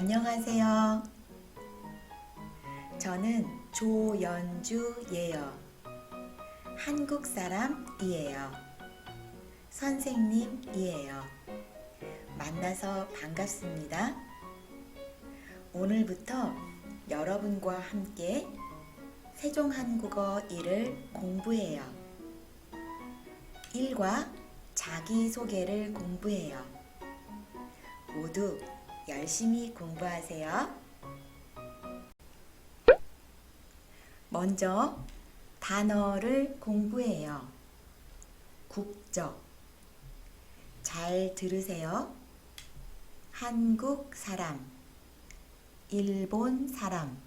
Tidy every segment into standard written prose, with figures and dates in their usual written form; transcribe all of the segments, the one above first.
안녕하세요. 저는 조연주예요. 한국 사람이에요. 선생님이에요. 만나서 반갑습니다. 오늘부터 여러분과 함께 세종한국어 1을 공부해요. 1과 자기소개를 공부해요. 모두 열심히 공부하세요. 먼저 단어를 공부해요. 국적. 잘 들으세요. 한국 사람, 일본 사람,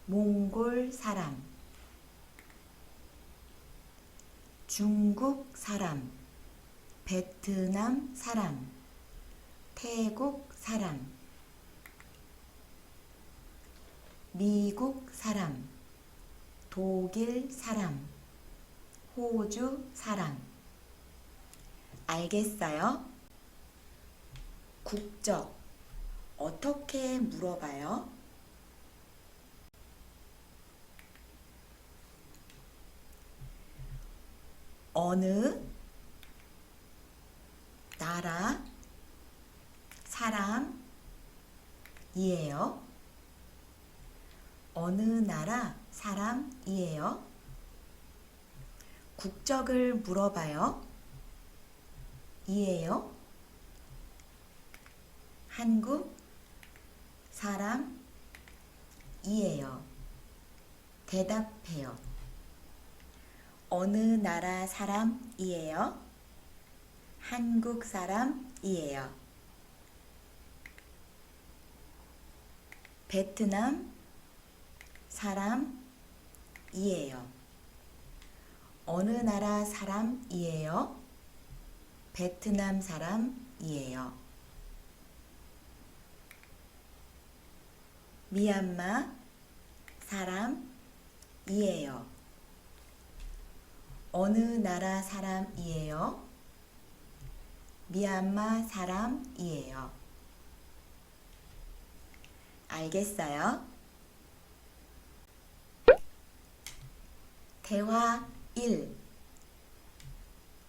몽골 사람, 중국 사람, 베트남 사람, 태국 사람, 미국 사람, 독일 사람, 호주 사람. 알겠어요? 국적 어떻게 물어봐요? 어느 나라 사람이에요? 어느 나라 사람이에요? 국적을 물어봐요. 이에요? 한국 사람이에요. 대답해요. 어느 나라 사람이에요? 한국 사람이에요. 베트남 사람이에요. 어느 나라 사람이에요? 베트남 사람이에요. 미얀마 사람이에요. 어느 나라 사람이에요? 미얀마 사람이에요. 알겠어요? 대화 1.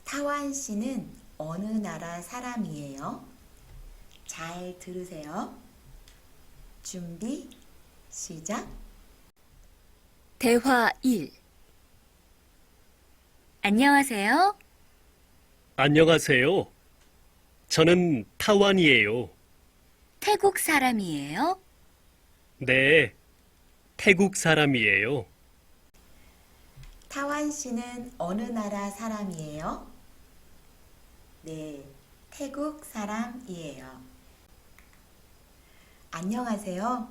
타완 씨는 어느 나라 사람이에요? 잘 들으세요. 준비, 시작. 대화 1. 안녕하세요. 안녕하세요. 저는 타완이에요. 태국 사람이에요? 네, 태국 사람이에요. 타완 씨는 어느 나라 사람이에요? 네, 태국 사람이에요. 안녕하세요.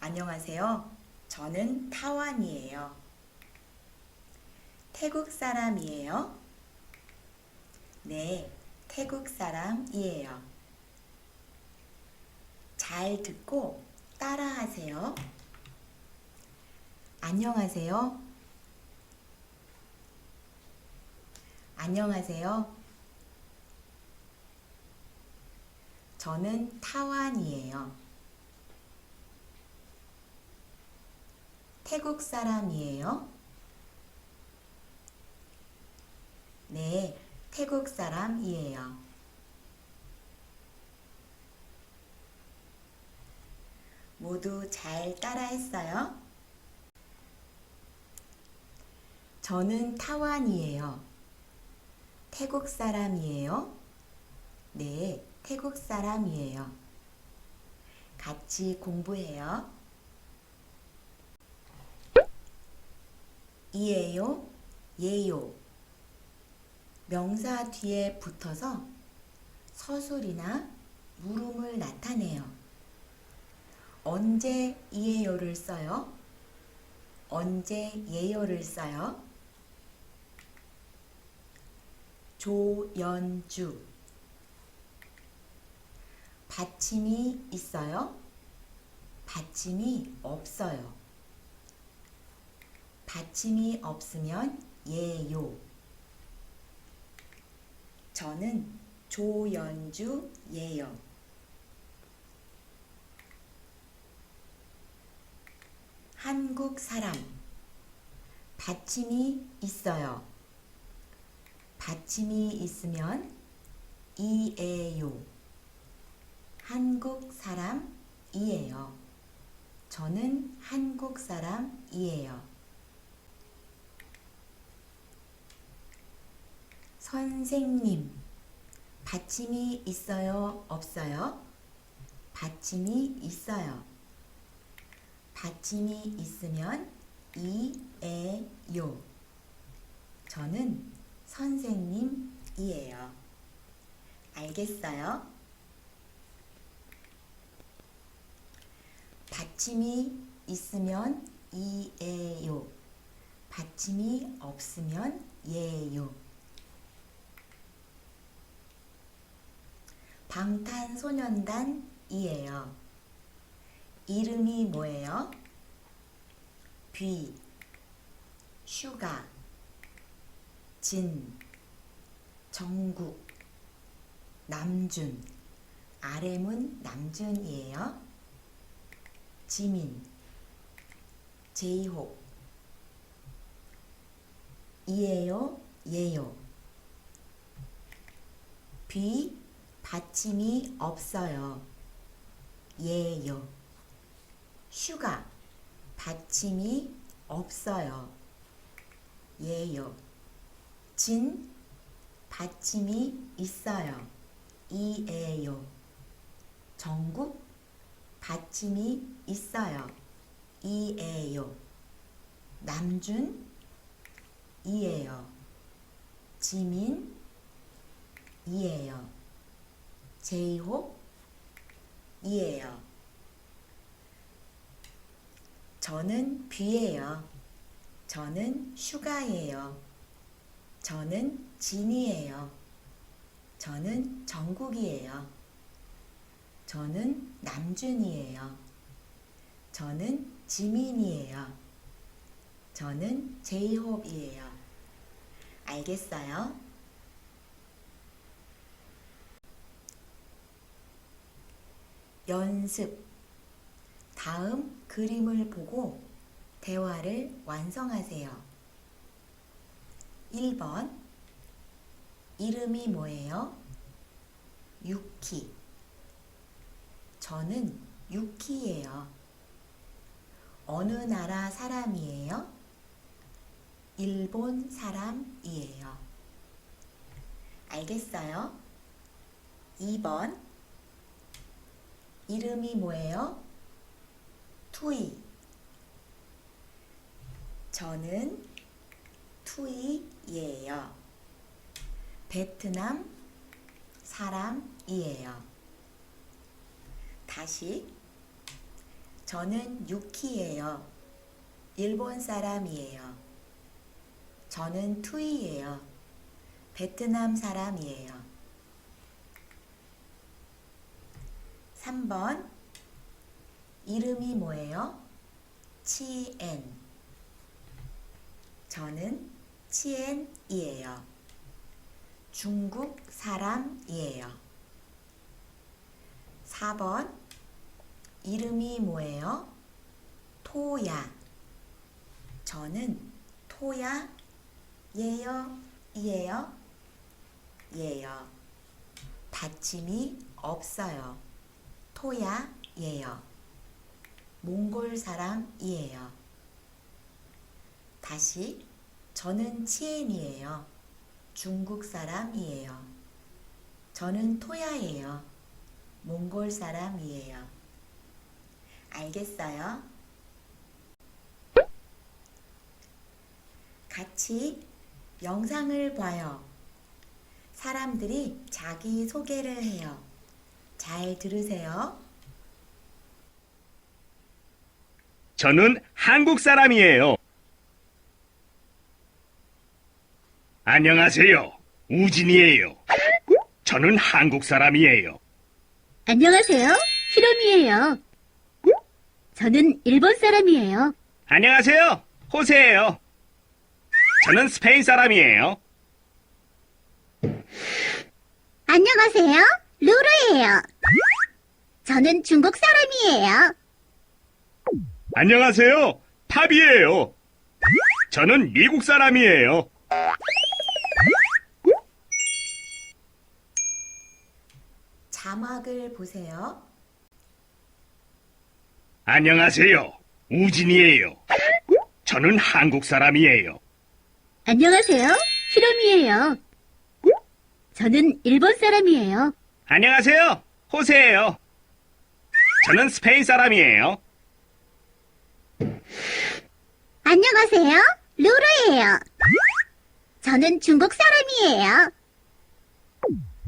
안녕하세요. 저는 타완이에요. 태국 사람이에요? 네, 태국 사람이에요. 잘 듣고 따라하세요. 안녕하세요. 안녕하세요. 저는 타완이에요. 태국 사람이에요? 네, 태국 사람이에요. 모두 잘 따라했어요? 저는 타완이에요. 태국 사람이에요? 네, 태국 사람이에요. 같이 공부해요. 이에요, 예요. 명사 뒤에 붙어서 서술이나 물음을 나타내요. 언제 이에요를 써요? 언제 예요를 써요? 조연주. 받침이 있어요? 받침이 없어요. 받침이 없으면 예요. 저는 조연주예요. 한국 사람. 받침이 있어요. 받침이 있으면 이에요. 한국 사람이에요. 저는 한국 사람이에요. 선생님. 받침이 있어요? 없어요? 받침이 있어요. 받침이 있으면 이에요. 저는 선생님이에요. 알겠어요? 받침이 있으면 이에요. 받침이 없으면 예요. 방탄소년단이에요. 이름이 뭐예요? 뷔, 슈가, 진, 정국, 남준. RM은 남준이에요. 지민, 제이홉. 이에요, 예요. 뷔, 받침이 없어요. 예요. 슈가, 받침이 없어요. 예요. 진, 받침이 있어요. 이에요. 정국, 받침이 있어요. 이에요. 남준, 이에요. 지민, 이에요. 제이홉, 이에요. 저는 뷔예요. 저는 슈가예요. 저는 진이에요. 저는 정국이에요. 저는 남준이에요. 저는 지민이에요. 저는 제이홉이에요. 알겠어요? 연습. 다음 그림을 보고 대화를 완성하세요. 1번. 이름이 뭐예요? 유키. 저는 유키예요. 어느 나라 사람이에요? 일본 사람이에요. 알겠어요? 2번. 이름이 뭐예요? 투이. 저는 투이예요. 베트남 사람이에요. 다시. 저는 유키예요. 일본 사람이에요. 저는 투이예요. 베트남 사람이에요. 3번. 이름이 뭐예요? 치엔. 저는 치엔이에요. 중국 사람이에요. 4번. 이름이 뭐예요? 토야. 저는 토야예요. 이에요. 예요. 받침이 없어요. 토야예요. 몽골 사람이에요. 다시. 저는 치엔이에요. 중국 사람이에요. 저는 토야예요. 몽골 사람이에요. 알겠어요? 같이 영상을 봐요. 사람들이 자기 소개를 해요. 잘 들으세요. 저는 한국 사람이에요. 안녕하세요. 우진이에요. 저는 한국 사람이에요. 안녕하세요. 히로미예요. 저는 일본 사람이에요. 안녕하세요. 호세예요. 저는 스페인 사람이에요. 안녕하세요. 루루예요. 저는 중국 사람이에요. 안녕하세요. 팝이에요. 저는 미국 사람이에요. 자막을 보세요. 안녕하세요. 우진이에요. 저는 한국 사람이에요. 안녕하세요. 히로미예요. 저는 일본 사람이에요. 안녕하세요. 호세예요. 저는 스페인 사람이에요. 안녕하세요. 루루예요. 저는 중국 사람이에요.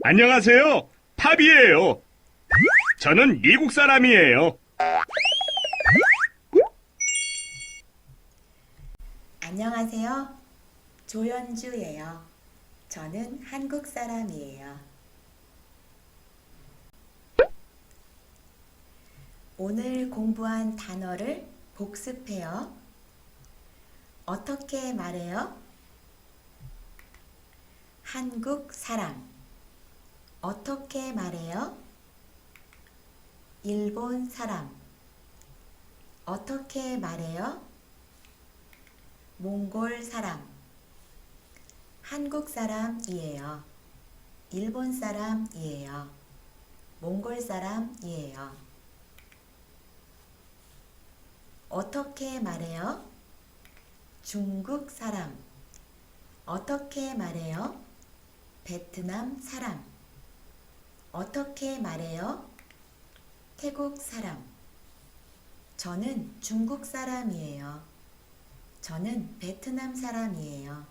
안녕하세요. 팝이에요. 저는 미국 사람이에요. 안녕하세요. 조연주예요. 저는 한국 사람이에요. 오늘 공부한 단어를 복습해요. 어떻게 말해요? 한국 사람. 어떻게 말해요? 일본 사람. 어떻게 말해요? 몽골 사람. 한국 사람이에요. 일본 사람이에요. 몽골 사람이에요. 어떻게 말해요? 중국 사람. 어떻게 말해요? 베트남 사람. 어떻게 말해요? 태국 사람. 저는 중국 사람이에요. 저는 베트남 사람이에요.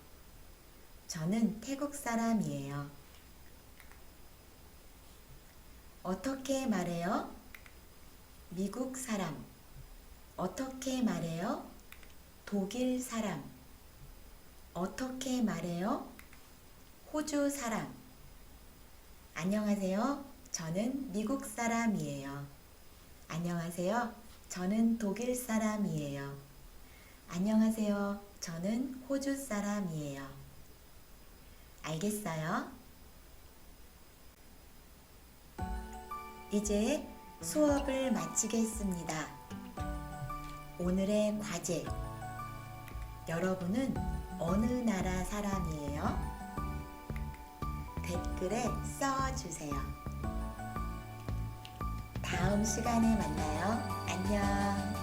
저는 태국 사람이에요. 어떻게 말해요? 미국 사람. 어떻게 말해요? 독일 사람. 어떻게 말해요? 호주 사람. 안녕하세요. 저는 미국 사람이에요. 안녕하세요. 저는 독일 사람이에요. 안녕하세요. 저는 호주 사람이에요. 알겠어요? 이제 수업을 마치겠습니다. 오늘의 과제. 여러분은 어느 나라 사람이에요? 댓글에 써주세요. 다음 시간에 만나요. 안녕.